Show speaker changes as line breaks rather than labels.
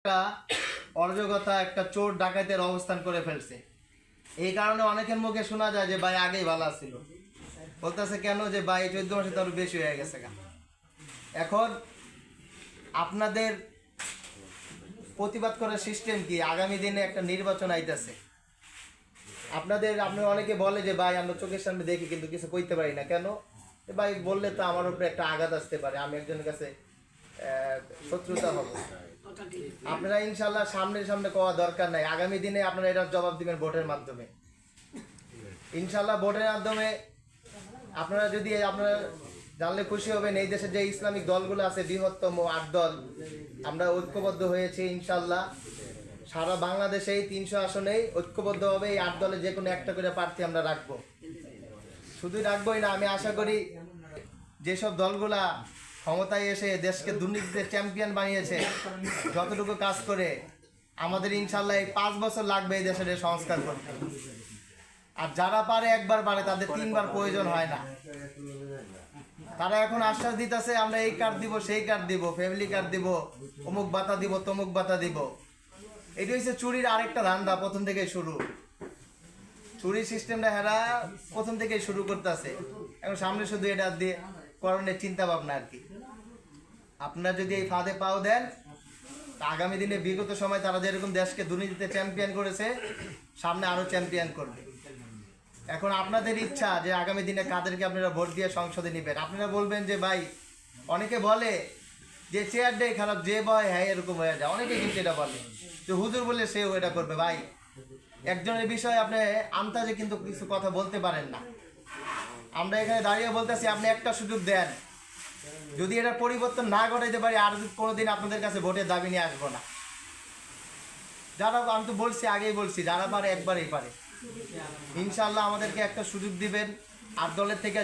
একটা অরাজকতা, একটা চোর ডাকাতের অবস্থান করে ফেলছে। এই কারণে অনেকের মুখে শোনা যায় যে ভাই আগেই ভালো ছিল, বলতেছে কেন যে ভাই 14 মাসে তো আরো বেশি হয়ে গেছে। এখন আপনাদের প্রতিবাদ করার সিস্টেম কি? আগামী দিনে একটা নির্বাচন আইতেছে, আপনারা অনেকে বলে যে ভাই আমরা চোখের সামনে দেখি কিন্তু কিছু কইতে পারি না কেন? ভাই বললে তো আমার উপরে একটা আঘাত আসতে পারে, আমি একজনের কাছে শত্রুতা হব। আপনারা ইনশাল্লাহ সামনে কোয়া দরকার নাই, আগামী দিনে আপনারা এটার জবাব দিবেন ভোটের মাধ্যমে। ইনশাল্লাহ ভোটের মাধ্যমে আপনারা জানলে খুশি হবেন, এই দেশে যে ইসলামিক দলগুলো আছে বৃহত্তম 8 দল, আমরা ঐক্যবদ্ধ হয়েছি ইনশাল্লাহ। সারা বাংলাদেশেই 300 আসনেই ঐক্যবদ্ধভাবে এই 8 দলে যে কোনো একটা করে প্রার্থী আমরা রাখবো। শুধু রাখবোই না, আমি আশা করি যেসব দলগুলা ক্ষমতায় এসে দেশকে দুর্নীতিতে চ্যাম্পিয়ন বানিয়েছে, যতটুকু কাজ করে আমাদের ইনশাল্লাহ এই 5 বছর লাগবে এই দেশের সংস্কার করতে। আর যারা পারে একবার পারে, তাদের 3 বার প্রয়োজন হয় না। তারা এখন আশ্বাস দিতেছে আমরা এই কার্ড দিব, সেই কার্ড দিব, ফ্যামিলি কার্ড দিব, অমুক ভাতা দিব, তমুক ভাতা দিব। এটা হচ্ছে চুরির আরেকটা ধান্দা, প্রথম থেকে শুরু। চুরি সিস্টেমটা হেরা প্রথম থেকে শুরু করতেছে। এখন সামনে শুধু এটা দিয়ে করণের চিন্তা ভাবনা আর কি। আপনারা যদি এই ফাঁদে পাও দেন, আগামী দিনে বিগত সময় তারা যেরকম দেশকে দুর্নীতিতে চ্যাম্পিয়ন করেছে, সামনে আরো চ্যাম্পিয়ন করবে। এখন আপনাদের ইচ্ছা যে আগামী দিনে কাদেরকে আপনারা ভোট দিয়ে সংসদে নেবেন। আপনারা বলবেন যে ভাই, অনেকে বলে যে চেয়ারটাই খারাপ, যে বয় হ্যাঁ এরকম হয়ে যায়। অনেকে কিন্তু এটা বলে যে হুজুর বলে সেও এটা করবে। ভাই, একজনের বিষয়ে আপনি আন্তাজে কিন্তু কিছু কথা বলতে পারেন না। আমরা এখানে দাঁড়িয়ে বলতেছি, আপনি একটা সুযোগ দেন, যদি এটা পরিবর্তন না ঘটাইতে পারি আর কোনোদিন আপনাদের কাছে ভোটের দাবি নিয়ে আসবো না। যারা, আমি তো বলছি, আগেই বলছি, যারা পারে একবারই পারে। ইনশাল্লাহ আমাদেরকে একটা সুযোগ দিবেন। 8 দলের থেকে